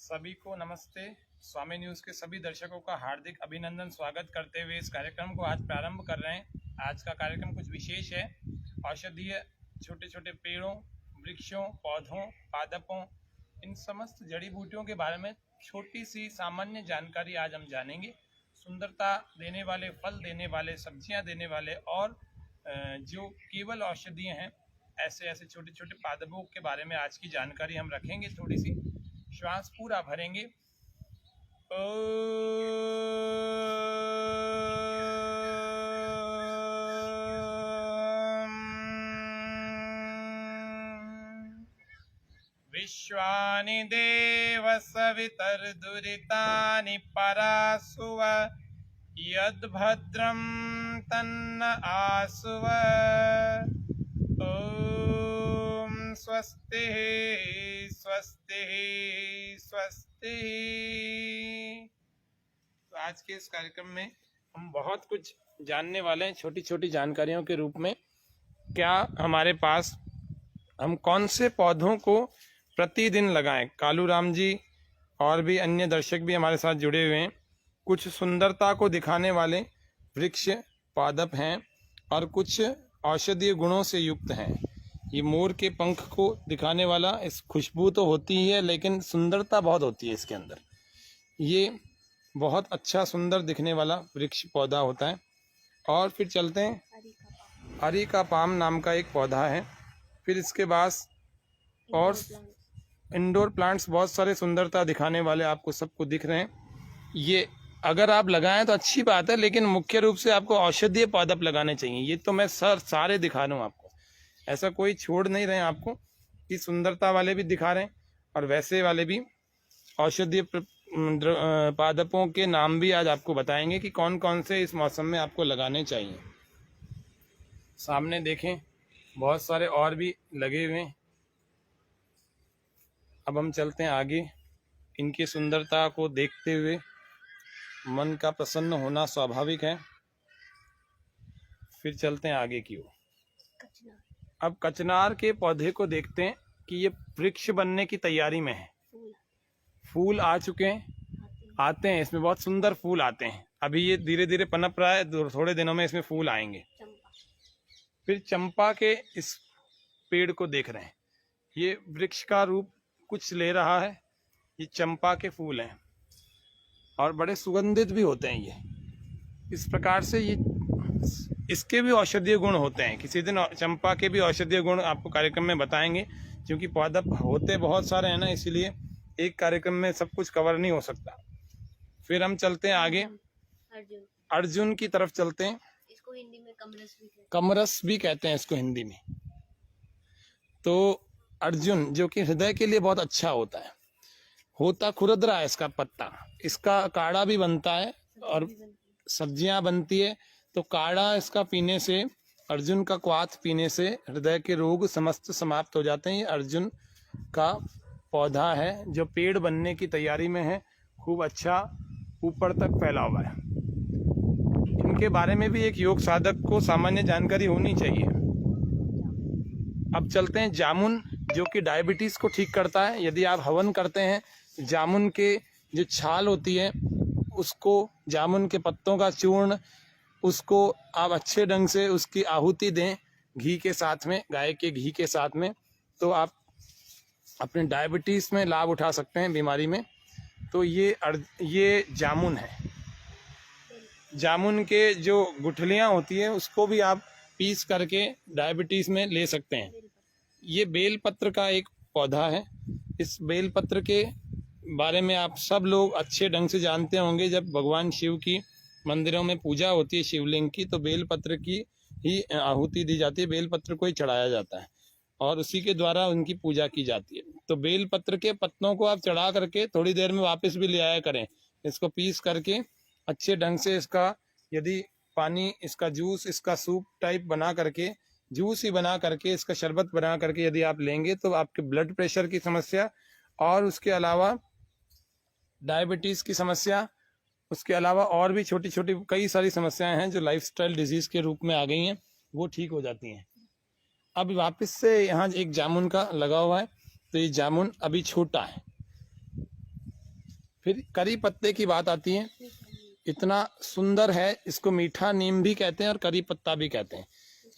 सभी को नमस्ते। स्वामी न्यूज़ के सभी दर्शकों का हार्दिक अभिनंदन स्वागत करते हुए इस कार्यक्रम को आज प्रारंभ कर रहे हैं। आज का कार्यक्रम कुछ विशेष है। औषधीय छोटे छोटे पेड़ों, वृक्षों, पौधों, पादपों, इन समस्त जड़ी बूटियों के बारे में छोटी सी सामान्य जानकारी आज हम जानेंगे। सुंदरता देने वाले, फल देने वाले, सब्जियां देने वाले और जो केवल औषधीय हैं, ऐसे ऐसे छोटे छोटे पादपों के बारे में आज की जानकारी हम रखेंगे। थोड़ी सी श्वास पूरा भरेंगे। विश्वानि देव सवितर्दुरितानि परासुव यद्भद्रं तन्न आसुव। ओम स्वस्ति स्वस्ति स्वस्ति। तो आज के इस कार्यक्रम में हम बहुत कुछ जानने वाले हैं, छोटी छोटी जानकारियों के रूप में। क्या हमारे पास हम कौन से पौधों को प्रतिदिन लगाएं। कालू राम जी और भी अन्य दर्शक भी हमारे साथ जुड़े हुए हैं। कुछ सुंदरता को दिखाने वाले वृक्ष पादप हैं और कुछ औषधीय गुणों से युक्त हैं। ये मोर के पंख को दिखाने वाला, इस खुशबू तो होती ही है लेकिन सुंदरता बहुत होती है इसके अंदर। ये बहुत अच्छा सुंदर दिखने वाला वृक्ष पौधा होता है। और फिर चलते हैं, अरी का पाम नाम का एक पौधा है। फिर इसके बाद और इंडोर प्लांट्स बहुत सारे सुंदरता दिखाने वाले आपको सबको दिख रहे हैं। ये अगर आप लगाएं तो अच्छी बात है, लेकिन मुख्य रूप से आपको औषधीय पादप लगाने चाहिए। ये तो मैं सारे दिखा रहा हूँ आपको, ऐसा कोई छोड़ नहीं रहे हैं आपको कि सुंदरता वाले भी दिखा रहे हैं और वैसे वाले भी। औषधीय पादपों के नाम भी आज आपको बताएंगे कि कौन कौन से इस मौसम में आपको लगाने चाहिए। सामने देखें, बहुत सारे और भी लगे हुए हैं। अब हम चलते हैं आगे। इनकी सुंदरता को देखते हुए मन का प्रसन्न होना स्वाभाविक है। फिर चलते हैं आगे की ओर। अब कचनार के पौधे को देखते हैं कि ये वृक्ष बनने की तैयारी में है। फूल आ चुके हैं, आते हैं, इसमें बहुत सुंदर फूल आते हैं। अभी ये धीरे धीरे पनप रहा है, थोड़े दिनों में इसमें फूल आएंगे। फिर चंपा के इस पेड़ को देख रहे हैं। ये वृक्ष का रूप कुछ ले रहा है। ये चंपा के फूल हैं और बड़े सुगंधित भी होते हैं। ये इस प्रकार से ये इसके भी औषधीय गुण होते हैं। किसी दिन चंपा के भी औषधीय गुण आपको कार्यक्रम में बताएंगे, क्योंकि पौधा होते बहुत सारे हैं ना, इसीलिए एक कार्यक्रम में सब कुछ कवर नहीं हो सकता। फिर हम चलते हैं आगे, अर्जुन की तरफ चलते हैं। इसको हिंदी में कमरस भी कहते हैं इसको हिंदी में। तो अर्जुन जो कि हृदय के लिए बहुत अच्छा होता खुरदरा है इसका पत्ता। इसका काढ़ा भी बनता है और सब्जियां बनती है। तो काढ़ा इसका पीने से, अर्जुन का क्वाथ पीने से हृदय के रोग समस्त समाप्त हो जाते हैं। ये अर्जुन का पौधा है जो पेड़ बनने की तैयारी में है। खूब अच्छा ऊपर तक फैला हुआ है। इनके बारे में भी एक योग साधक को सामान्य जानकारी होनी चाहिए। अब चलते हैं जामुन, जो कि डायबिटीज को ठीक करता है। यदि आप हवन करते हैं, जामुन के जो छाल होती है उसको, जामुन के पत्तों का चूर्ण, उसको आप अच्छे ढंग से उसकी आहुति दें घी के साथ में, गाय के घी के साथ में, तो आप अपने डायबिटीज में लाभ उठा सकते हैं, बीमारी में। तो ये जामुन है। जामुन के जो गुठलियाँ होती है उसको भी आप पीस करके डायबिटीज में ले सकते हैं। ये बेलपत्र का एक पौधा है। इस बेलपत्र के बारे में आप सब लोग अच्छे ढंग से जानते होंगे। जब भगवान शिव की मंदिरों में पूजा होती है शिवलिंग की, तो बेलपत्र की ही आहुति दी जाती है, बेलपत्र को ही चढ़ाया जाता है और उसी के द्वारा उनकी पूजा की जाती है। तो बेलपत्र के पत्तों को आप चढ़ा करके थोड़ी देर में वापस भी ले आया करें। इसको पीस करके अच्छे ढंग से इसका, यदि पानी, इसका जूस, इसका सूप टाइप बना करके, जूस ही बना करके, इसका शरबत बना करके यदि आप लेंगे तो आपके ब्लड प्रेशर की समस्या और उसके अलावा डायबिटीज़ की समस्या, उसके अलावा और भी छोटी छोटी कई सारी समस्याएं हैं जो लाइफस्टाइल डिजीज़ के रूप में आ गई हैं, वो ठीक हो जाती हैं। अब वापस से यहाँ एक जामुन का लगा हुआ है। तो ये जामुन अभी छोटा है, फिर करी पत्ते की बात आती है, इतना सुंदर है, इसको मीठा नीम भी कहते हैं और करी पत्ता भी कहते हैं।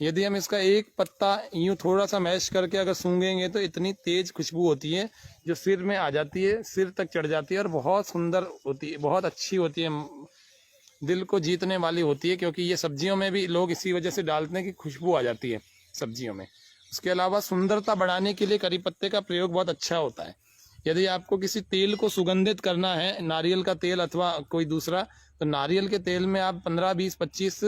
यदि हम इसका एक पत्ता यूं थोड़ा सा मैश करके अगर सूंघेंगे तो इतनी तेज खुशबू होती है जो सिर में आ जाती है, सिर तक चढ़ जाती है और बहुत सुंदर होती है, बहुत अच्छी होती है, दिल को जीतने वाली होती है। क्योंकि ये सब्जियों में भी लोग इसी वजह से डालते हैं कि खुशबू आ जाती है सब्जियों में। उसके अलावा सुंदरता बढ़ाने के लिए करी पत्ते का प्रयोग बहुत अच्छा होता है। यदि आपको किसी तेल को सुगंधित करना है, नारियल का तेल अथवा कोई दूसरा, तो नारियल के तेल में आप 15, 20, 25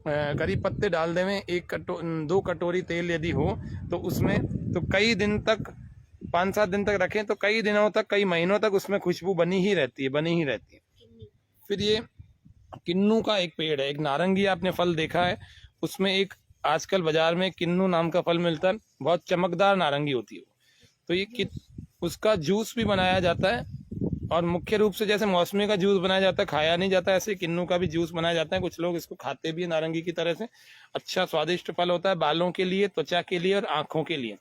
करी पत्ते डाल देवें। 2 कटोरी तेल यदि हो तो उसमें, तो कई दिन तक, 5-7 दिन तक रखें तो कई दिनों तक, कई महीनों तक उसमें खुशबू बनी ही रहती है। फिर ये किन्नू का एक पेड़ है, एक नारंगी आपने फल देखा है, उसमें एक आजकल बाजार में किन्नू नाम का फल मिलता है, बहुत चमकदार नारंगी होती है। तो ये उसका जूस भी बनाया जाता है, और मुख्य रूप से जैसे मौसमी का जूस बनाया जाता है, खाया नहीं जाता, ऐसे किन्नू का भी जूस बनाया जाता है। कुछ लोग इसको खाते भी है नारंगी की तरह से। अच्छा स्वादिष्ट फल होता है, बालों के लिए, त्वचा के लिए और आंखों के लिए,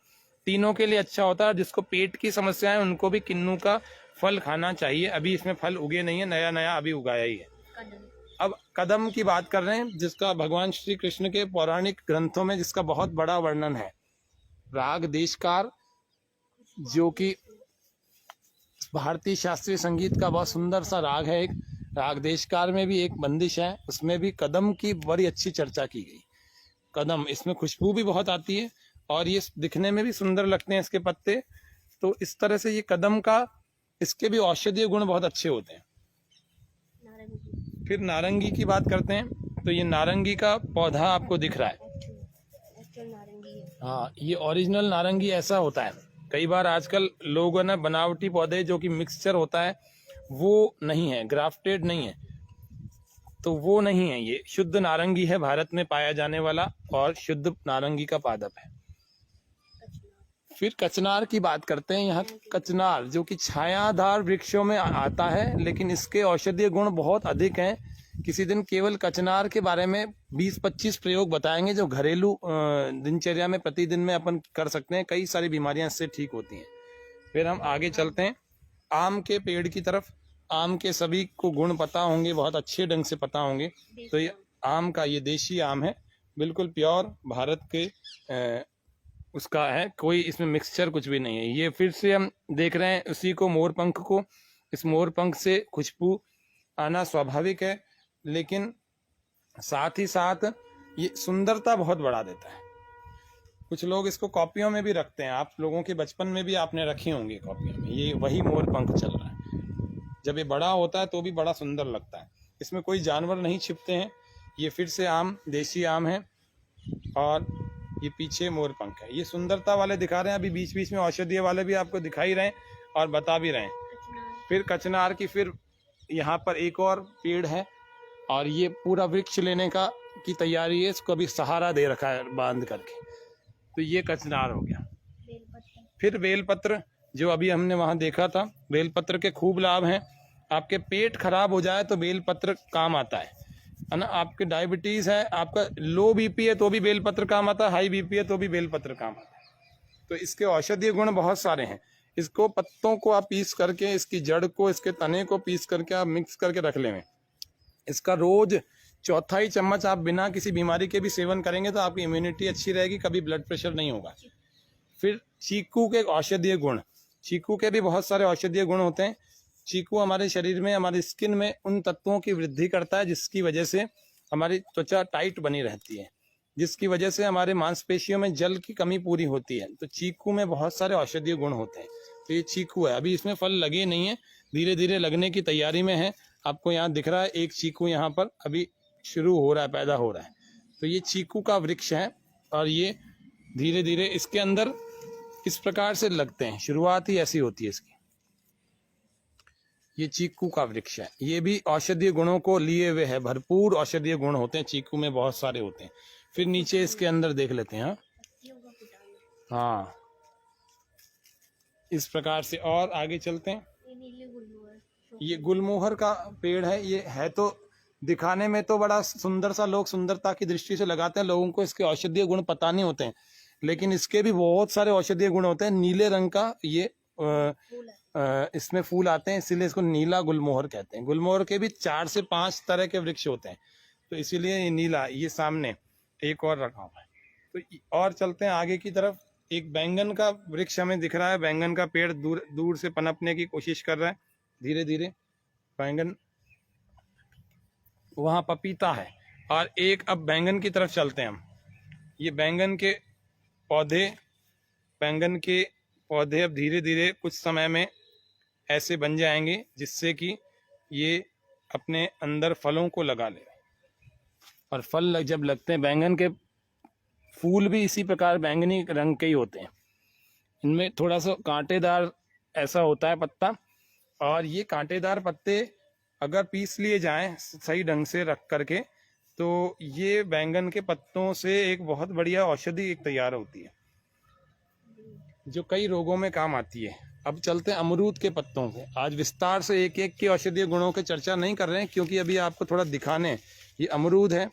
तीनों के लिए अच्छा होता है। जिसको पेट की समस्या है उनको भी किन्नू का फल खाना चाहिए। अभी इसमें फल उगे नहीं है, नया नया अभी उगाया ही है। अब कदम की बात कर रहे हैं, जिसका भगवान श्री कृष्ण के पौराणिक ग्रंथों में जिसका बहुत बड़ा वर्णन है। राग देशकार, जो कि भारतीय शास्त्रीय संगीत का बहुत सुंदर सा राग है। एक राग देशकार में भी एक बंदिश है, उसमें भी कदम की बड़ी अच्छी चर्चा की गई। कदम, इसमें खुशबू भी बहुत आती है और ये दिखने में भी सुंदर लगते हैं इसके पत्ते। तो इस तरह से ये कदम का, इसके भी औषधीय गुण बहुत अच्छे होते हैं। फिर नारंगी की बात करते हैं, तो ये नारंगी का पौधा आपको दिख रहा है। हाँ, ये ओरिजिनल नारंगी ऐसा होता है। कई बार आजकल लोगों ने बनावटी पौधे, जो कि मिक्सचर होता है, वो नहीं है, ग्राफ्टेड नहीं है, तो वो नहीं है। ये शुद्ध नारंगी है, भारत में पाया जाने वाला और शुद्ध नारंगी का पादप है। फिर कचनार की बात करते हैं। यहाँ कचनार, जो कि छायादार वृक्षों में आता है, लेकिन इसके औषधीय गुण बहुत अधिक हैं। किसी दिन केवल कचनार के बारे में 20-25 प्रयोग बताएंगे, जो घरेलू दिनचर्या में प्रतिदिन में अपन कर सकते हैं। कई सारी बीमारियां इससे ठीक होती हैं। फिर हम आगे चलते हैं आम के पेड़ की तरफ। आम के सभी को गुण पता होंगे, बहुत अच्छे ढंग से पता होंगे। तो ये आम का, ये देशी आम है, बिल्कुल प्योर भारत के उसका है, कोई इसमें मिक्सचर कुछ भी नहीं है। ये फिर से हम देख रहे हैं उसी को, मोरपंख को। इस मोरपंख से खुशबू आना स्वाभाविक है, लेकिन साथ ही साथ ये सुंदरता बहुत बढ़ा देता है। कुछ लोग इसको कॉपियों में भी रखते हैं, आप लोगों के बचपन में भी आपने रखे होंगे कॉपियों में। ये वही मोरपंख चल रहा है। जब ये बड़ा होता है तो भी बड़ा सुंदर लगता है। इसमें कोई जानवर नहीं छिपते हैं। ये फिर से आम, देशी आम है, और ये पीछे मोरपंख है। ये सुंदरता वाले दिखा रहे हैं, अभी बीच बीच में औषधीय वाले भी आपको दिखाई रहे हैं और बता भी रहे हैं। फिर कचनार की, फिर यहाँ पर एक और पेड़ है, और ये पूरा वृक्ष लेने की तैयारी है। इसको अभी सहारा दे रखा है बांध करके। तो ये कचनार हो गया। फिर बेलपत्र, जो अभी हमने वहाँ देखा था। बेलपत्र के खूब लाभ हैं। आपके पेट खराब हो जाए तो बेलपत्र काम आता है ना। आपके डायबिटीज है, आपका लो बीपी है तो भी बेलपत्र काम आता है, हाई बीपी है तो भी बेलपत्र काम आता है। तो इसके औषधीय गुण बहुत सारे हैं। इसको पत्तों को आप पीस करके, इसकी जड़ को, इसके तने को पीस करके आप मिक्स करके रख लें। इसका रोज 1/4 चम्मच आप बिना किसी बीमारी के भी सेवन करेंगे तो आपकी इम्यूनिटी अच्छी रहेगी, कभी ब्लड प्रेशर नहीं होगा। फिर चीकू के औषधीय गुण, चीकू के भी बहुत सारे औषधीय गुण होते हैं। चीकू हमारे शरीर में, हमारी स्किन में उन तत्वों की वृद्धि करता है जिसकी वजह से हमारी त्वचा टाइट बनी रहती है, जिसकी वजह से हमारे मांसपेशियों में जल की कमी पूरी होती है। तो चीकू में बहुत सारे औषधीय गुण होते हैं। तो ये चीकू है, अभी इसमें फल लगे नहीं है, धीरे धीरे लगने की तैयारी में है। आपको यहाँ दिख रहा है एक चीकू यहाँ पर अभी शुरू हो रहा है, पैदा हो रहा है। तो ये चीकू का वृक्ष है, और ये धीरे धीरे इसके अंदर इस प्रकार से लगते हैं, शुरुआत ही ऐसी होती है इसकी। ये चीकू का वृक्ष है, ये भी औषधीय गुणों को लिए हुए है, भरपूर औषधीय गुण होते हैं चीकू में, बहुत सारे होते हैं। फिर नीचे इसके अंदर देख लेते हैं। हाँ, इस प्रकार से और आगे चलते हैं। ये गुलमोहर का पेड़ है। ये है तो दिखाने में तो बड़ा सुंदर सा, लोग सुंदरता की दृष्टि से लगाते हैं, लोगों को इसके औषधीय गुण पता नहीं होते हैं, लेकिन इसके भी बहुत सारे औषधीय गुण होते हैं। नीले रंग का ये इसमें फूल आते हैं, इसीलिए इसको नीला गुलमोहर कहते हैं। गुलमोहर के भी 4 से 5 तरह के वृक्ष होते हैं, तो इसीलिए ये नीला। ये सामने एक और रखा हुआ है। तो और चलते हैं आगे की तरफ। एक बैंगन का वृक्ष हमें दिख रहा है। बैंगन का पेड़ दूर दूर से पनपने की कोशिश कर रहा है धीरे धीरे। बैंगन, वहाँ पपीता है। और एक अब बैंगन की तरफ चलते हैं हम। ये बैंगन के पौधे अब धीरे धीरे कुछ समय में ऐसे बन जाएंगे जिससे कि ये अपने अंदर फलों को लगा ले। और फल जब लगते हैं, बैंगन के फूल भी इसी प्रकार बैंगनी रंग के ही होते हैं। इनमें थोड़ा सा कांटेदार ऐसा होता है पत्ता, और ये कांटेदार पत्ते अगर पीस लिए जाएं सही ढंग से रख करके, तो ये बैंगन के पत्तों से एक बहुत बढ़िया औषधि एक तैयार होती है जो कई रोगों में काम आती है। अब चलते हैं अमरूद के पत्तों पे। आज विस्तार से एक एक के औषधीय गुणों की चर्चा नहीं कर रहे हैं, क्योंकि अभी आपको थोड़ा दिखाने। ये अमरूद है।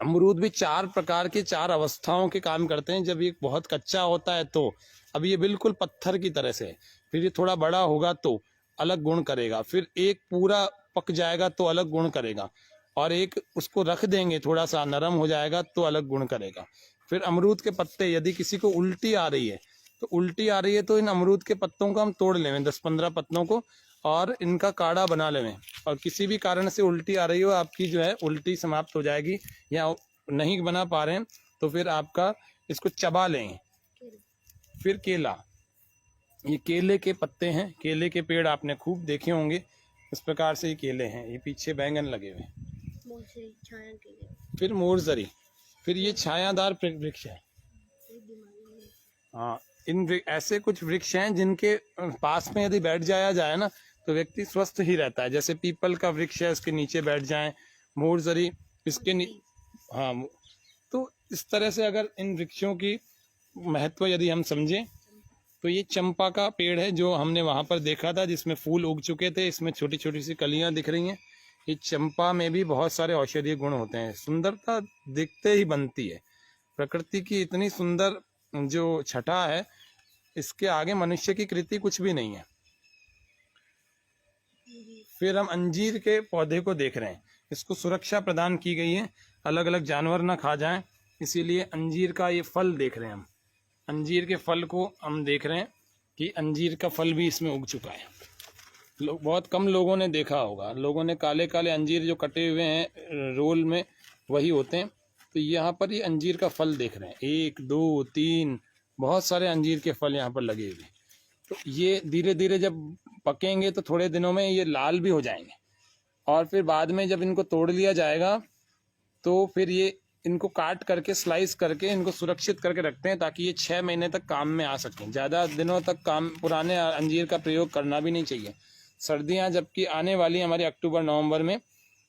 अमरूद भी 4 प्रकार के 4 अवस्थाओं के काम करते हैं। जब ये बहुत कच्चा होता है तो अभी ये बिल्कुल पत्थर की तरह से है, फिर ये थोड़ा बड़ा होगा तो अलग गुण करेगा, फिर एक पूरा पक जाएगा तो अलग गुण करेगा, और एक उसको रख देंगे थोड़ा सा नरम हो जाएगा तो अलग गुण करेगा। फिर अमरूद के पत्ते, यदि किसी को उल्टी आ रही है तो इन अमरूद के पत्तों को हम तोड़ लें, 10-15 पत्तों को, और इनका काढ़ा बना लें। और किसी भी कारण से उल्टी आ रही हो, आपकी जो है उल्टी समाप्त हो जाएगी, या नहीं बना पा रहे हैं तो फिर आपका इसको चबा लें। फिर केला, ये केले के पत्ते हैं। केले के पेड़ आपने खूब देखे होंगे। इस प्रकार से ये केले हैं। ये पीछे बैंगन लगे हुए हैं। फिर मोरजरी, फिर ये छायादार वृक्ष है। हाँ, ऐसे कुछ वृक्ष हैं जिनके पास में यदि बैठ जाया जाए ना तो व्यक्ति स्वस्थ ही रहता है। जैसे पीपल का वृक्ष है, उसके नीचे बैठ जाएं, मोरजरी इसके हाँ। तो इस तरह से अगर इन वृक्षों की महत्व यदि हम समझें तो ये चंपा का पेड़ है जो हमने वहाँ पर देखा था, जिसमें फूल उग चुके थे। इसमें छोटी छोटी सी कलियाँ दिख रही हैं। ये चंपा में भी बहुत सारे औषधीय गुण होते हैं। सुंदरता दिखते ही बनती है। प्रकृति की इतनी सुंदर जो छटा है, इसके आगे मनुष्य की कृति कुछ भी नहीं है। फिर हम अंजीर के पौधे को देख रहे हैं। इसको सुरक्षा प्रदान की गई है, अलग अलग जानवर ना खा जाएं, इसीलिए अंजीर का ये फल देख रहे हैं हम। अंजीर के फल को हम देख रहे हैं कि अंजीर का फल भी इसमें उग चुका है। बहुत कम लोगों ने देखा होगा। लोगों ने काले काले अंजीर जो कटे हुए हैं रोल में, वही होते हैं। तो यहाँ पर ये अंजीर का फल देख रहे हैं, 1 2 3 बहुत सारे अंजीर के फल यहाँ पर लगे हुए। तो ये धीरे धीरे जब पकेंगे तो थोड़े दिनों में ये लाल भी हो जाएंगे, और फिर बाद में जब इनको तोड़ लिया जाएगा तो फिर ये इनको काट करके स्लाइस करके इनको सुरक्षित करके रखते हैं ताकि ये 6 महीने तक काम में आ सकें। ज़्यादा दिनों तक पुराने अंजीर का प्रयोग करना भी नहीं चाहिए। सर्दियाँ जबकि आने वाली हमारी अक्टूबर नवंबर में,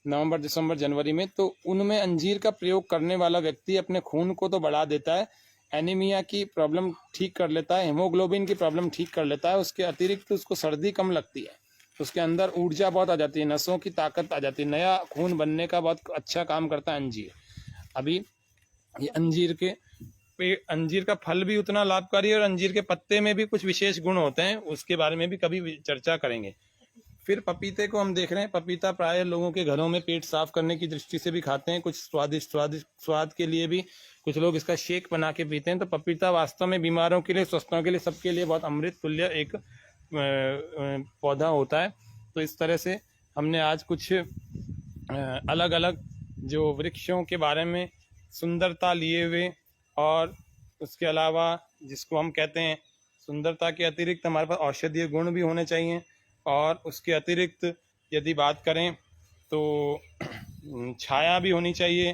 नवंबर दिसंबर जनवरी में, तो उनमें अंजीर का प्रयोग करने वाला व्यक्ति अपने खून को तो बढ़ा देता है, एनीमिया की प्रॉब्लम ठीक कर लेता है, हीमोग्लोबिन की प्रॉब्लम ठीक कर लेता है। उसके अतिरिक्त उसको सर्दी कम लगती है, उसके अंदर ऊर्जा बहुत आ जाती है, नसों की ताकत आ जाती है, नया खून बनने का बहुत अच्छा काम करता है अंजीर। अभी ये अंजीर का फल भी उतना लाभकारी है, और अंजीर के पत्ते में भी कुछ विशेष गुण होते हैं, उसके बारे में भी कभी चर्चा करेंगे। फिर पपीते को हम देख रहे हैं। पपीता प्राय लोगों के घरों में पेट साफ करने की दृष्टि से भी खाते हैं, कुछ स्वाद के लिए भी कुछ लोग इसका शेक बना के पीते हैं। तो पपीता वास्तव में बीमारों के लिए, स्वस्थों के लिए, सबके लिए बहुत अमृत तुल्य एक पौधा होता है। तो इस तरह से हमने आज कुछ अलग अलग जो वृक्षों के बारे में सुंदरता लिए हुए, और उसके अलावा जिसको हम कहते हैं सुंदरता के अतिरिक्त हमारे पास औषधीय गुण भी होने चाहिए, और उसके अतिरिक्त यदि बात करें तो छाया भी होनी चाहिए,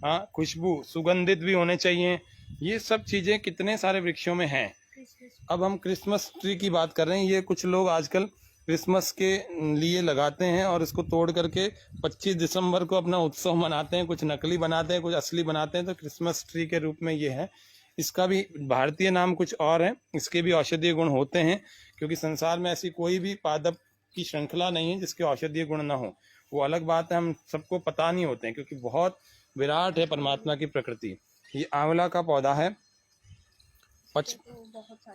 हाँ, खुशबू, सुगंधित भी होने चाहिए। ये सब चीज़ें कितने सारे वृक्षों में हैं। अब हम क्रिसमस ट्री की बात कर रहे हैं। ये कुछ लोग आजकल क्रिसमस के लिए लगाते हैं और इसको तोड़ करके 25 दिसंबर को अपना उत्सव मनाते हैं। कुछ नकली बनाते हैं, कुछ असली बनाते हैं। तो क्रिसमस ट्री के रूप में ये है। इसका भी भारतीय नाम कुछ और है। इसके भी औषधीय गुण होते हैं, क्योंकि संसार में ऐसी कोई भी पादप की श्रृंखला नहीं है जिसके औषधीय गुण ना हो। वो अलग बात है, हम सबको पता नहीं होते हैं, क्योंकि बहुत विराट है परमात्मा की प्रकृति। ये आंवला का पौधा है।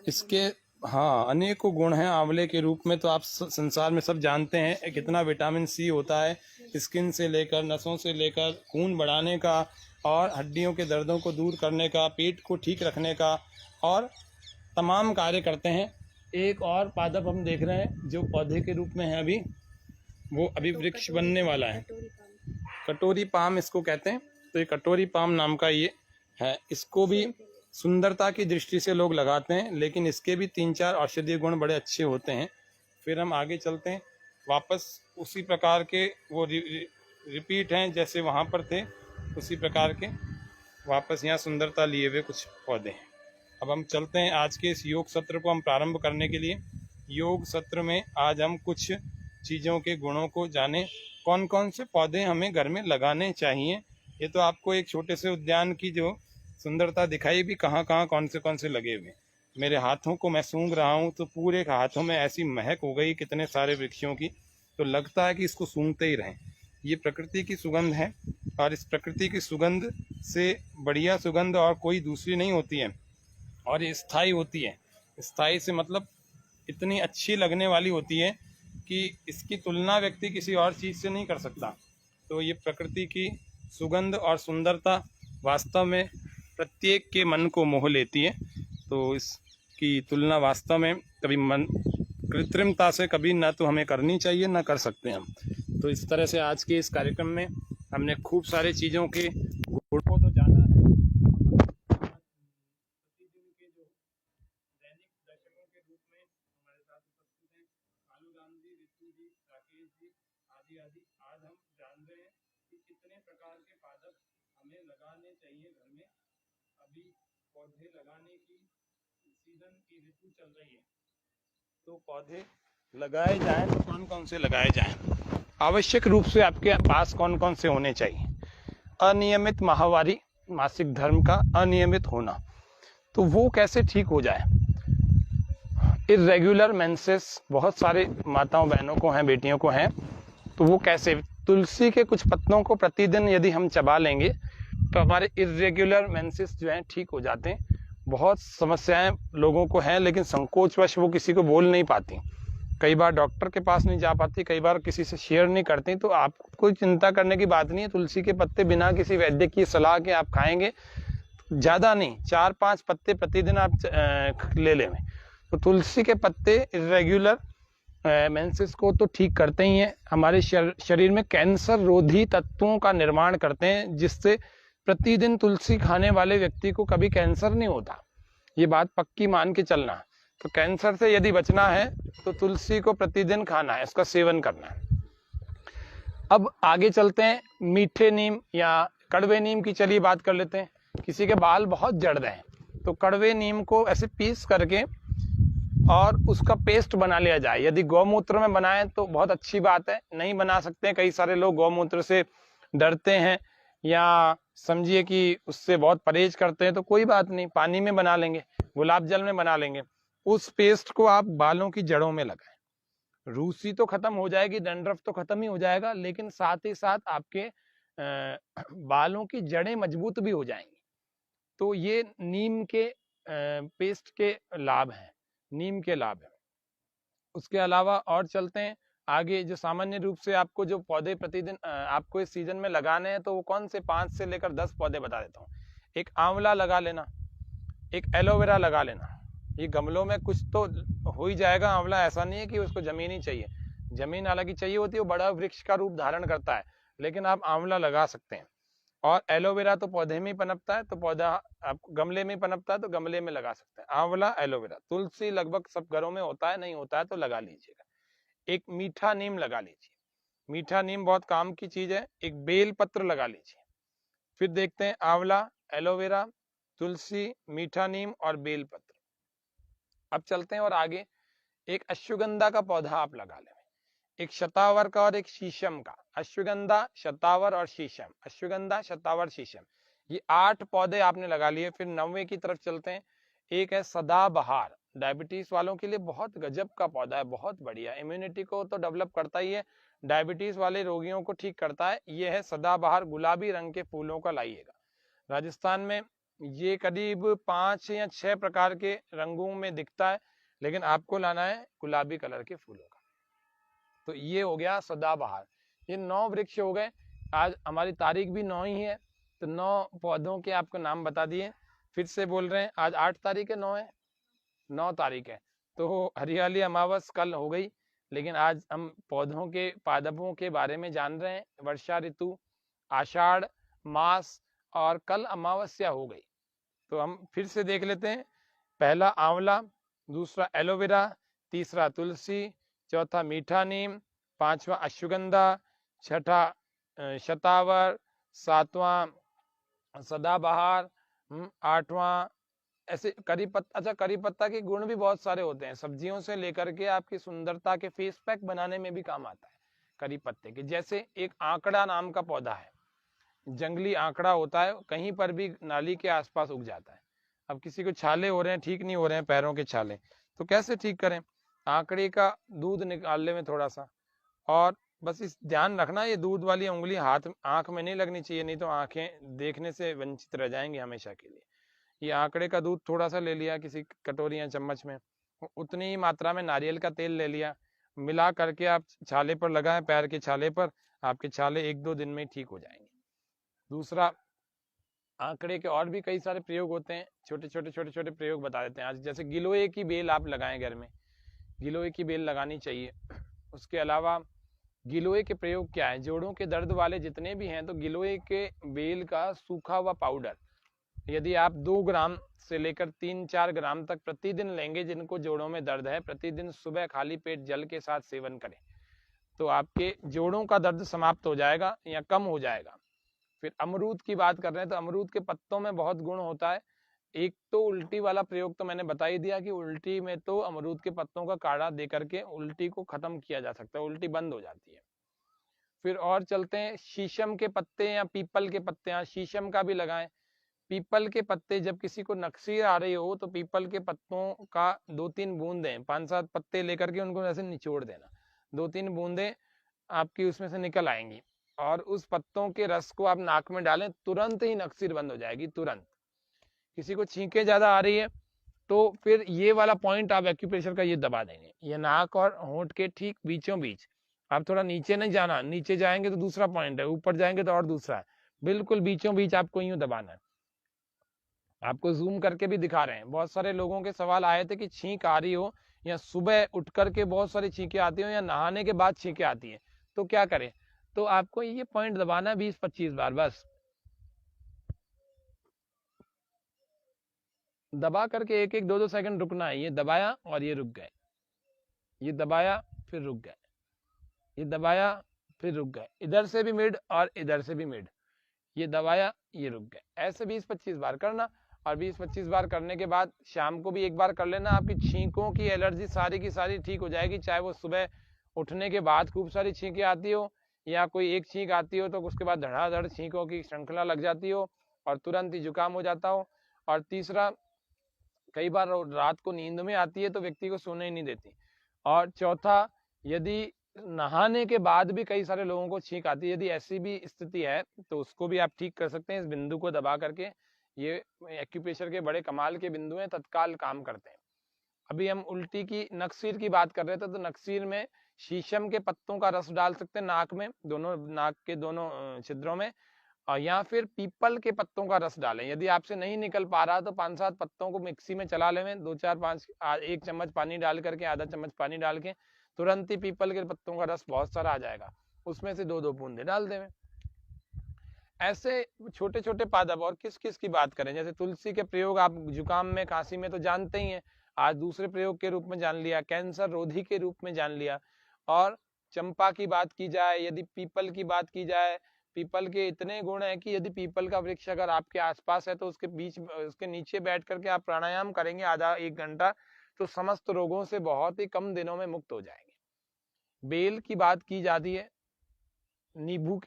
इसके हाँ, अनेकों गुण हैं आंवले के रूप में। तो आप संसार में सब जानते हैं कितना विटामिन सी होता है, स्किन से लेकर नसों से लेकर खून बढ़ाने का और हड्डियों के दर्दों को दूर करने का, पेट को ठीक रखने का और तमाम कार्य करते हैं। एक और पादप हम देख रहे हैं जो पौधे के रूप में है अभी, वो अभी वृक्ष बनने वाला है। कटोरी पाम इसको कहते हैं। तो ये कटोरी पाम नाम का ये है। इसको भी सुंदरता की दृष्टि से लोग लगाते हैं, लेकिन इसके भी 3-4 औषधीय गुण बड़े अच्छे होते हैं। फिर हम आगे चलते हैं, वापस उसी प्रकार के वो रिपीट हैं जैसे वहाँ पर थे, उसी प्रकार के वापस यहाँ सुंदरता लिए हुए कुछ पौधे हैं। अब हम चलते हैं आज के इस योग सत्र को हम प्रारंभ करने के लिए। योग सत्र में आज हम कुछ चीज़ों के गुणों को जानें, कौन कौन से पौधे हमें घर में लगाने चाहिए। ये तो आपको एक छोटे से उद्यान की जो सुंदरता दिखाई भी, कहाँ कहाँ कौन से लगे हुए। मेरे हाथों को मैं सूंघ रहा हूँ तो पूरे हाथों में ऐसी महक हो गई कितने सारे वृक्षों की, तो लगता है कि इसको सूंघते ही रहें। ये प्रकृति की सुगंध है और इस प्रकृति की सुगंध से बढ़िया सुगंध और कोई दूसरी नहीं होती है, और ये स्थायी होती है। स्थायी से मतलब इतनी अच्छी लगने वाली होती है कि इसकी तुलना व्यक्ति किसी और चीज़ से नहीं कर सकता। तो ये प्रकृति की सुगंध और सुंदरता वास्तव में प्रत्येक के मन को मोह लेती है। तो इसकी तुलना वास्तव में कभी मन कृत्रिमता से कभी ना तो हमें करनी चाहिए, ना कर सकते हम। तो इस तरह से आज के इस कार्यक्रम में हमने खूब सारे चीज़ों के गुण को तो जाना है। प्रतिदिन के जो दैनिक दर्शकों के रूप में हमारे साथ उपस्थित हैं कालू राम जी, रितु जी, राकेश जी आदि आदि। आज हम जान रहे हैं कि कितने प्रकार के पादप हमें लगाने चाहिए घर में। अभी पौधे लगाने की सीजन की ऋतु चल रही है, तो पौधे लगाए जाएं तो कौन कौन से लगाए जाएं। आवश्यक रूप से आपके पास कौन कौन से होने चाहिए। अनियमित माहवारी, मासिक धर्म का अनियमित होना, तो वो कैसे ठीक हो जाए। इर्रेगुलर मेंसेस बहुत सारे माताओं बहनों को हैं, बेटियों को हैं, तो वो कैसे। तुलसी के कुछ पत्तों को प्रतिदिन यदि हम चबा लेंगे तो हमारे इर्रेगुलर मेंसेस जो हैं ठीक हो जाते हैं। बहुत समस्याएं लोगों को हैं, लेकिन संकोचवश वो किसी को बोल नहीं पाती, कई बार डॉक्टर के पास नहीं जा पाती, कई बार किसी से शेयर नहीं करती। तो आपको कोई चिंता करने की बात नहीं है। तुलसी के पत्ते बिना किसी वैद्य की सलाह के आप खाएंगे, ज़्यादा नहीं, 4-5 पत्ते प्रतिदिन आप ले लें। तो तुलसी के पत्ते इरेगुलर मेंसेस को तो ठीक करते ही हैं, हमारे शरीर में कैंसर रोधी तत्वों का निर्माण करते हैं, जिससे प्रतिदिन तुलसी खाने वाले व्यक्ति को कभी कैंसर नहीं होता। ये बात पक्की मान के चलना। तो कैंसर से यदि बचना है तो तुलसी को प्रतिदिन खाना है, इसका सेवन करना है। अब आगे चलते हैं, मीठे नीम या कड़वे नीम की चलिए बात कर लेते हैं। किसी के बाल बहुत जड़ रहे हैं तो कड़वे नीम को ऐसे पीस करके और उसका पेस्ट बना लिया जाए। यदि गौमूत्र में बनाएं तो बहुत अच्छी बात है, नहीं बना सकते हैं, कई सारे लोग गौमूत्र से डरते हैं या समझिए कि उससे बहुत परहेज करते हैं, तो कोई बात नहीं, पानी में बना लेंगे, गुलाब जल में बना लेंगे। उस पेस्ट को आप बालों की जड़ों में लगाएं। रूसी तो खत्म हो जाएगी, डंड्रफ तो खत्म ही हो जाएगा, लेकिन साथ ही साथ आपके बालों की जड़ें मजबूत भी हो जाएंगी। तो ये नीम के पेस्ट के लाभ हैं, नीम के लाभ हैं। उसके अलावा और चलते हैं आगे, जो सामान्य रूप से आपको जो पौधे प्रतिदिन आपको इस सीजन में लगाने हैं, तो वो कौन से 5 से लेकर 10 पौधे बता देता हूँ। एक आंवला लगा लेना, एक एलोवेरा लगा लेना। ये गमलों में कुछ तो हो ही जाएगा आंवला, ऐसा नहीं है कि उसको जमीन ही चाहिए, जमीन हालांकि चाहिए होती है, वो बड़ा वृक्ष का रूप धारण करता है, लेकिन आप आंवला लगा सकते हैं। और एलोवेरा तो पौधे में ही पनपता है, तो पौधा आप गमले में पनपता है तो गमले में लगा सकते हैं। आंवला, एलोवेरा, तुलसी लगभग सब घरों में होता है, नहीं होता है तो लगा लीजिएगा। एक मीठा नीम लगा लीजिए, मीठा नीम बहुत काम की चीज है। एक बेल पत्र लगा लीजिए। फिर देखते हैं आंवला, एलोवेरा, तुलसी, मीठा नीम और बेल पत्र। अब चलते हैं और आगे, एक अश्वगंधा का पौधा आप लगा लें, एक शतावर का और एक शीशम का। अश्वगंधा, शतावर और शीशम, अश्वगंधा, शतावर, शीशम, ये 8 पौधे आपने लगा लिए। फिर 9वें की तरफ चलते हैं। एक है सदाबहार, डायबिटीज वालों के लिए बहुत गजब का पौधा है, बहुत बढ़िया, इम्यूनिटी को तो डेवलप करता ही है, डायबिटीज वाले रोगियों को ठीक करता है। ये है सदाबहार, गुलाबी रंग के फूलों का लाइएगा। राजस्थान में ये करीब 5 या 6 प्रकार के रंगों में दिखता है। लेकिन आपको लाना है गुलाबी कलर के फूलों का। तो ये हो गया सदाबहार। ये 9 वृक्ष हो गए। आज हमारी तारीख भी 9 ही है, तो 9 पौधों के आपको नाम बता दिए। फिर से बोल रहे हैं, आज 8 तारीख है, 9 है, 9 तारीख है। तो हरियाली अमावस कल हो गई, लेकिन आज हम पौधों के पादपों के बारे में जान रहे हैं। वर्षा ऋतु, आषाढ़ मास, और कल अमावस्या हो गई। तो हम फिर से देख लेते हैं। पहला आंवला, दूसरा एलोवेरा, तीसरा तुलसी, चौथा मीठा नीम, पांचवा अश्वगंधा, छठा शतावर, सातवां सदाबहार, आठवां ऐसे करी पत्ता। अच्छा, करी पत्ता के गुण भी बहुत सारे होते हैं, सब्जियों से लेकर के आपकी सुंदरता के फेस पैक बनाने में भी काम आता है करी पत्ते के। जैसे एक आंकड़ा नाम का पौधा है, जंगली आंकड़ा होता है, कहीं पर भी नाली के आसपास उग जाता है। अब किसी को छाले हो रहे हैं, ठीक नहीं हो रहे हैं पैरों के छाले, तो कैसे ठीक करें? आंकड़े का दूध निकालने में थोड़ा सा, और बस इस ध्यान रखना, ये दूध वाली उंगली हाथ आंख में नहीं लगनी चाहिए, नहीं तो आंखें देखने से वंचित रह जाएंगी हमेशा के लिए। ये आंकड़े का दूध थोड़ा सा ले लिया किसी कटोरी या चम्मच में, उतनी ही मात्रा में नारियल का तेल ले लिया, मिला करके आप छाले पर लगाएं, पैर के छाले पर, आपके छाले 1-2 दिन में ठीक हो जाएंगे। दूसरा, आंकड़े के और भी कई सारे प्रयोग होते हैं, छोटे छोटे प्रयोग बता देते हैं आज। जैसे गिलोय की बेल आप लगाएं घर में, गिलोय की बेल लगानी चाहिए। उसके अलावा गिलोय के प्रयोग क्या है? जोड़ों के दर्द वाले जितने भी हैं, तो गिलोय के बेल का सूखा हुआ पाउडर यदि आप 2 ग्राम से लेकर 3-4 ग्राम तक प्रतिदिन लेंगे, जिनको जोड़ों में दर्द है, प्रतिदिन सुबह खाली पेट जल के साथ सेवन करें, तो आपके जोड़ों का दर्द समाप्त हो जाएगा या कम हो जाएगा। फिर अमरूद की बात कर रहे हैं, तो अमरूद के पत्तों में बहुत गुण होता है। एक तो उल्टी वाला प्रयोग तो मैंने बता ही दिया कि उल्टी में तो अमरूद के पत्तों का काढ़ा दे करके उल्टी को खत्म किया जा सकता है, उल्टी बंद हो जाती है। फिर और चलते हैं, शीशम के पत्ते या पीपल के पत्ते, शीशम का भी लगाएं। पीपल के पत्ते, जब किसी को नक्सीर आ रही हो, तो पीपल के पत्तों का 2-3 बूंदें, 5-7 पत्ते लेकर के उनको ऐसे निचोड़ देना, 2-3 बूंदें आपकी उसमें से निकल आएंगी, और उस पत्तों के रस को आप नाक में डालें, तुरंत ही नक्सीर बंद हो जाएगी, तुरंत। किसी को छींके ज्यादा आ रही है, तो फिर ये वाला पॉइंट आप एक्यूप्रेशर का ये दबा देंगे, ये नाक और होंठ के ठीक बीचों बीच। आप थोड़ा नीचे नहीं जाना, नीचे जाएंगे तो दूसरा पॉइंट है, ऊपर जाएंगे तो और दूसरा है, बिल्कुल बीचों बीच आपको यूं दबाना है। आपको जूम करके भी दिखा रहे हैं। बहुत सारे लोगों के सवाल आए थे कि छींक आ रही हो, या सुबह उठ करके बहुत सारी छींकें आती हो, या नहाने के बाद छींकें आती है, तो क्या करें? तो आपको ये पॉइंट दबाना है 20-25 बार, बस दबा करके 1-1, 2-2 सेकंड रुकना है। ये दबाया और ये रुक गए, ये दबाया फिर रुक गए, ये दबाया फिर रुक गए, इधर से भी मिड और इधर से भी मिड, ये दबाया ये रुक गए। ऐसे 20-25 बार करना, और 20-25 बार करने के बाद शाम को भी एक बार कर लेना। आपकी छींकों की एलर्जी सारी की सारी ठीक हो जाएगी, चाहे वो सुबह उठने के बाद खूब सारी छींकें आती हो, या कोई एक छींक आती हो तो उसके बाद धड़ाधड़ छींकों की श्रृंखला लग जाती हो और तुरंत ही जुकाम हो जाता हो। और तीसरा, कई बार रात को नींद में आती है तो व्यक्ति को सोने ही नहीं देती। और चौथा, यदि नहाने के बाद भी कई सारे लोगों को छींक आती है, यदि ऐसी भी स्थिति है तो उसको भी आप ठीक कर सकते हैं इस बिंदु को दबा करके। ये एक्यूप्रेशर के बड़े कमाल के बिंदु हैं, तत्काल काम करते हैं। अभी हम उल्टी की, नक्सीर की बात कर रहे थे, तो नक्सीर में शीशम के पत्तों का रस डाल सकते हैं नाक में, दोनों नाक के दोनों छिद्रों में, और या फिर पीपल के पत्तों का रस डालें। यदि आपसे नहीं निकल पा रहा तो 5-7 पत्तों को मिक्सी में चला लें, 2-4-5 1 चम्मच पानी डाल करके, आधा चम्मच पानी डाल के, तुरंत ही पीपल के पत्तों का रस बहुत सारा आ जाएगा, उसमें से 2-2 बूंदे डाल दें। ऐसे छोटे छोटे पादप। और किस किस की बात करें? जैसे तुलसी के प्रयोग आप जुकाम में, खांसी में तो जानते ही हैं, आज दूसरे प्रयोग के रूप में जान लिया, कैंसर रोधी के रूप में जान लिया। और चंपा की बात की जाए, यदि पीपल की बात की जाए, पीपल के इतने गुण है कि यदि पीपल का वृक्ष अगर आपके आसपास है तो उसके बीच, उसके नीचे बैठ करके आप प्राणायाम करेंगे आधा 1 घंटा, तो समस्त रोगों से बहुत ही कम दिनों में मुक्त हो जाएंगे। बेल की बात की जाती है, नींबू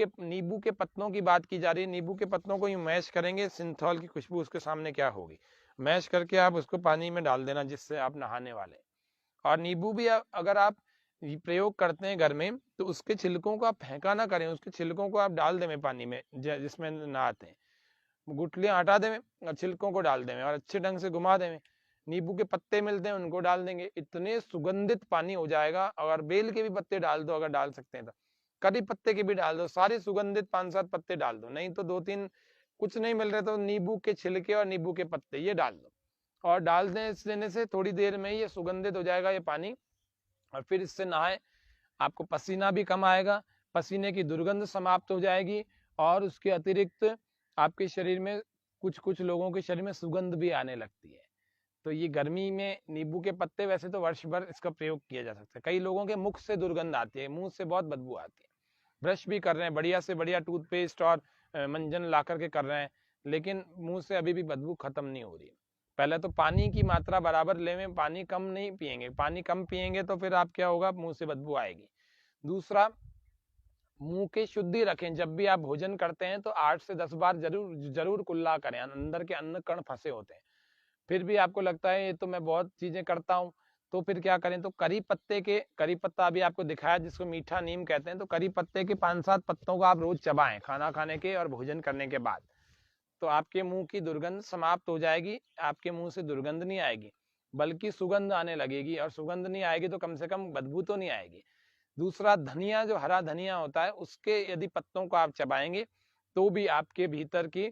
के पत्तों की बात की जा रही है। नींबू के पत्तों को यूं मैश करेंगे, सिंथॉल की खुशबू उसके सामने क्या होगी, मैश करके आप उसको पानी में डाल देना जिससे आप नहाने वाले। और नींबू भी अगर आप प्रयोग करते हैं घर में, तो उसके छिलकों को आप फेंका ना करें, उसके छिलकों को आप डाल दें पानी में जिसमें नहाते हैं, गुठलियां हटा दें और छिलकों को डाल दें और अच्छे ढंग से घुमा दें। नींबू के पत्ते मिलते हैं उनको डाल देंगे, इतने सुगंधित पानी हो जाएगा। अगर बेल के भी पत्ते डाल दो, अगर डाल सकते हैं तो करी पत्ते के भी डाल दो, सारे सुगंधित 5-7 पत्ते डाल दो, नहीं तो 2-3 कुछ नहीं मिल रहे तो नींबू के छिलके और नींबू के पत्ते ये डाल दो, और डाल देने से थोड़ी देर में ही ये सुगंधित हो जाएगा ये पानी। और फिर इससे नहाए, आपको पसीना भी कम आएगा, पसीने की दुर्गंध समाप्त हो जाएगी, और उसके अतिरिक्त आपके शरीर में कुछ कुछ लोगों के शरीर में सुगंध भी आने लगती है। तो ये गर्मी में नींबू के पत्ते, वैसे तो वर्ष भर इसका प्रयोग किया जा सकता है। कई लोगों के मुख से दुर्गंध आती है, मुंह से बहुत बदबू आती है, ब्रश भी कर रहे हैं, बढ़िया से बढ़िया टूथपेस्ट और मंजन ला करके कर रहे हैं, लेकिन मुंह से अभी भी बदबू खत्म नहीं हो रही। पहले तो पानी की मात्रा बराबर लें, पानी कम नहीं पिएंगे, पानी कम पिएंगे तो फिर आप क्या होगा, मुंह से बदबू आएगी। दूसरा, मुंह की शुद्धि रखें, जब भी आप भोजन करते हैं तो 8 से 10 बार जरूर कुल्ला करें, अंदर के अन्न कण फंसे होते हैं। फिर भी आपको लगता है ये तो मैं बहुत चीजें करता हूँ, तो फिर क्या करें, तो करी पत्ता अभी आपको दिखाया जिसको मीठा नीम कहते हैं, तो करी पत्ते के 5-7 पत्तों को आप रोज चबाएं खाना खाने के और भोजन करने के बाद, तो आपके मुंह की दुर्गंध समाप्त हो जाएगी, आपके मुंह से दुर्गंध नहीं आएगी, बल्कि सुगंध आने लगेगी, और सुगंध नहीं आएगी तो कम से कम बदबू तो नहीं आएगी। दूसरा, धनिया, जो हरा धनिया होता है उसके यदि पत्तों को आप चबाएंगे तो भी आपके भीतर की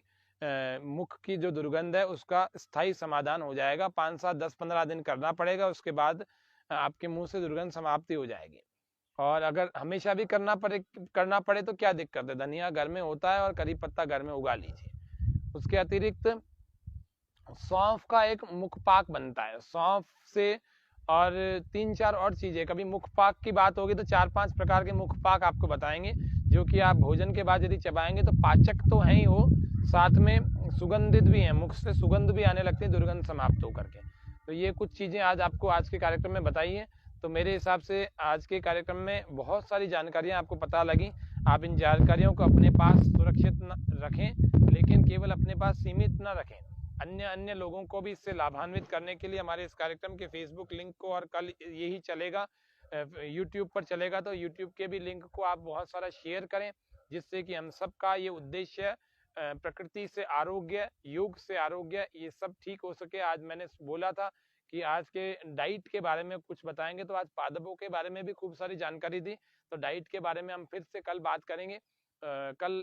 मुख की जो दुर्गंध है उसका स्थायी समाधान हो जाएगा। 5-7-10-15 दिन करना पड़ेगा, उसके बाद आपके मुंह से दुर्गंध समाप्ति हो जाएगी। और अगर हमेशा भी करना पड़े तो क्या दिक्कत है, धनिया घर में होता है और करी पत्ता घर में उगा लीजिए। उसके अतिरिक्त सौंफ का एक मुख पाक बनता है, सौंफ से, और 3-4 और चीजें, कभी मुख पाक की बात होगी तो 4-5 प्रकार के मुख पाक आपको बताएंगे, जो कि आप भोजन के बाद यदि चबाएंगे तो पाचक तो है ही वो, साथ में सुगंधित भी है, मुख से सुगंध भी आने लगती है दुर्गंध समाप्त होकर के। तो ये कुछ चीजें आज आपको आज के कार्यक्रम में बताई है। तो मेरे हिसाब से आज के कार्यक्रम में बहुत सारी जानकारियां आपको पता लगी। आप इन जानकारियों को अपने पास सुरक्षित रखें, लेकिन केवल अपने पास सीमित न रखें, अन्य लोगों को भी इससे लाभान्वित करने के लिए हमारे इस कार्यक्रम के फेसबुक लिंक को, और कल यही चलेगा यूट्यूब पर चलेगा, तो यूट्यूब के भी लिंक को आप बहुत सारा शेयर करें, जिससे कि हम सबका ये उद्देश्य प्रकृति से आरोग्य, योग से आरोग्य, ये सब ठीक हो सके। आज मैंने बोला था कि आज के डाइट के बारे में कुछ बताएंगे, तो आज पादपों के बारे में भी खूब सारी जानकारी दी, तो डाइट के बारे में हम फिर से कल बात करेंगे। कल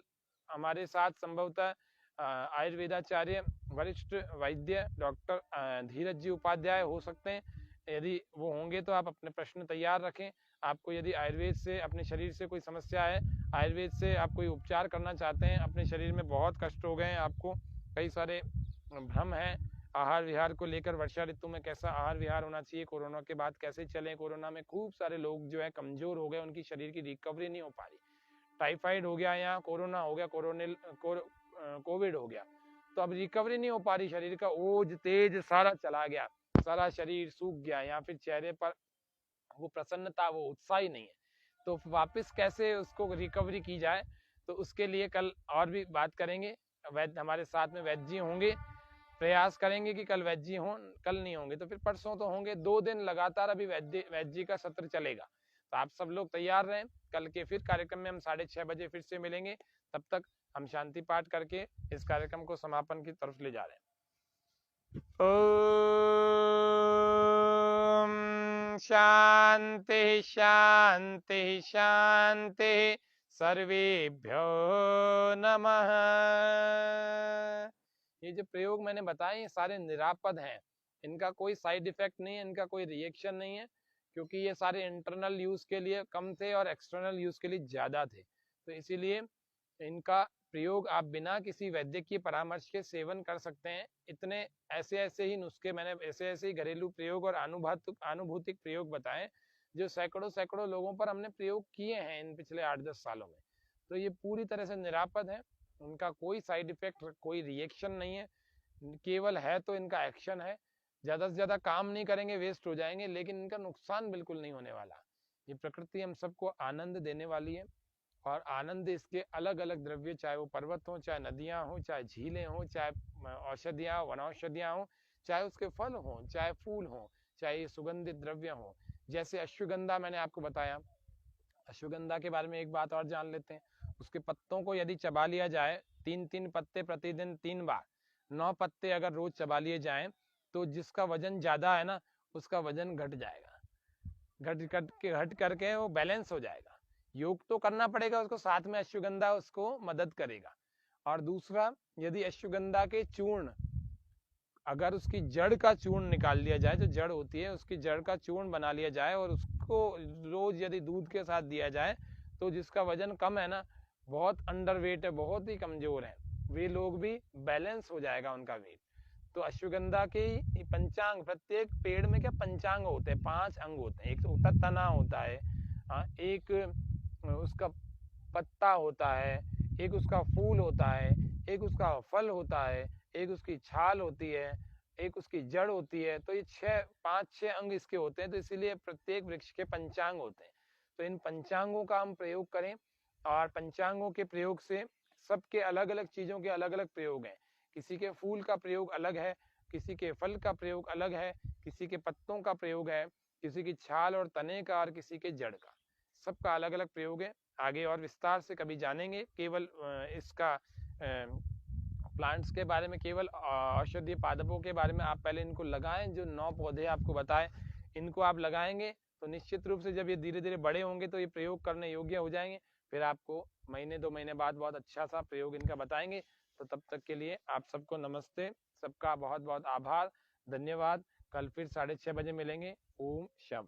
हमारे साथ संभवतः आयुर्वेदाचार्य वरिष्ठ वैद्य डॉक्टर धीरज जी उपाध्याय हो सकते हैं। यदि वो होंगे तो आप अपने प्रश्न तैयार रखें। आपको यदि आयुर्वेद से, अपने शरीर से कोई समस्या है, आयुर्वेद से आप कोई उपचार करना चाहते हैं, अपने शरीर में बहुत कष्ट हो गए हैं, आपको कई सारे भ्रम हैं आहार विहार को लेकर, वर्षा ऋतु में कैसा आहार विहार होना चाहिए, कोरोना के बाद कैसे चलें, कोरोना में खूब सारे लोग जो है कमजोर हो गए, उनकी शरीर की रिकवरी नहीं हो पा रही, टाइफाइड हो गया या कोरोना हो गया, कोविड हो गया, तो अब रिकवरी नहीं हो पा रही, शरीर का ओज तेज सारा चला गया, सारा शरीर सूख गया, या फिर चेहरे पर वो प्रसन्नता, वो उत्साह ही नहीं है, तो वापस कैसे उसको रिकवरी की जाए, तो उसके लिए कल और भी बात करेंगे। वैद्य हमारे साथ में वैद्य जी होंगे, प्रयास करेंगे कि कल वैद्य जी हों, कल नहीं होंगे तो फिर परसों तो होंगे, 2 दिन लगातार अभी वैद्य जी का सत्र चलेगा, तो आप सब लोग तैयार रहें। कल के फिर कार्यक्रम में हम 6:30 बजे फिर से मिलेंगे, तब तक हम शांति पाठ करके इस कार्यक्रम को समापन की तरफ ले जा रहे हैं। ओम शांति शांति शांति, सर्वेभ्यो नमः। ये जो प्रयोग मैंने बताए ये सारे निरापद हैं, इनका कोई साइड इफेक्ट नहीं है, इनका कोई रिएक्शन नहीं है, क्योंकि ये सारे इंटरनल यूज के लिए कम थे और एक्सटर्नल यूज के लिए ज्यादा थे, तो इसीलिए इनका प्रयोग आप बिना किसी वैद्य की परामर्श के सेवन कर सकते हैं। इतने ऐसे ही नुस्खे मैंने, ऐसे ही घरेलू प्रयोग और अनुभूतिक प्रयोग बताए, जो सैकड़ों लोगों पर हमने प्रयोग किए हैं इन पिछले 8-10 सालों में, तो ये पूरी तरह से निरापद है, उनका कोई साइड इफेक्ट, कोई रिएक्शन नहीं है, केवल है तो इनका एक्शन है, ज्यादा से ज्यादा काम नहीं करेंगे, वेस्ट हो जाएंगे, लेकिन इनका नुकसान बिल्कुल नहीं होने वाला। ये प्रकृति हम सबको आनंद देने वाली है, और आनंद इसके अलग अलग द्रव्य, चाहे वो पर्वत हो, चाहे नदियां हो, चाहे झीलें हो, चाहे औषधियां, वनौषधियां हो, चाहे उसके फल हो, चाहे फूल हो, चाहे सुगंधित द्रव्य हो, जैसे अश्वगंधा मैंने आपको बताया। अश्वगंधा के बारे में एक बात और जान लेते हैं, उसके पत्तों को यदि चबा लिया जाए, 3-3 पत्ते प्रतिदिन 3 बार, 9 पत्ते अगर रोज चबा लिए जाएं, तो जिसका वजन ज्यादा है ना उसका वजन घट जाएगा, घट करके वो बैलेंस हो जाएगा। योग तो करना पड़ेगा उसको, साथ में अश्वगंधा उसको मदद करेगा। और दूसरा, यदि अश्वगंधा के चूर्ण, अगर उसकी जड़ का चूर्ण निकाल लिया जाए, जो जड़ होती है उसकी जड़ का चूर्ण बना लिया जाए और उसको रोज यदि दूध के साथ दिया जाए, तो जिसका वजन कम है ना, बहुत अंडरवेट है, बहुत ही कमजोर है, वे लोग भी बैलेंस हो जाएगा उनका वेट। तो अश्वगंधा के पंचांग, प्रत्येक पेड़ में क्या पंचांग होते हैं, 5 अंग होते हैं। एक तो होता तना होता है, एक उसका पत्ता होता है, एक उसका फूल होता है, एक उसका फल होता है, एक उसकी छाल होती है, एक उसकी जड़ होती है। तो ये 5-6 अंग इसके होते हैं। तो इसीलिए प्रत्येक वृक्ष के पंचांग होते हैं। तो इन पंचांगों का हम प्रयोग करें, और पंचांगों के प्रयोग से सबके अलग अलग चीजों के अलग अलग प्रयोग हैं। किसी के फूल का प्रयोग अलग है, किसी के फल का प्रयोग अलग है, किसी के पत्तों का प्रयोग है, किसी की छाल और तने का, और किसी के जड़ का, सबका अलग अलग प्रयोग है। आगे और विस्तार से कभी जानेंगे। केवल इसका प्लांट्स के बारे में, केवल औषधीय पादपों के बारे में आप पहले इनको लगाएं। जो 9 पौधे आपको बताए, इनको आप लगाएंगे तो निश्चित रूप से जब ये धीरे धीरे बड़े होंगे तो ये प्रयोग करने योग्य हो जाएंगे। फिर आपको महीने 2 महीने बाद बहुत अच्छा सा प्रयोग इनका बताएंगे। तो तब तक के लिए आप सबको नमस्ते, सबका बहुत बहुत आभार, धन्यवाद। कल फिर 6:30 बजे मिलेंगे। ओम शम।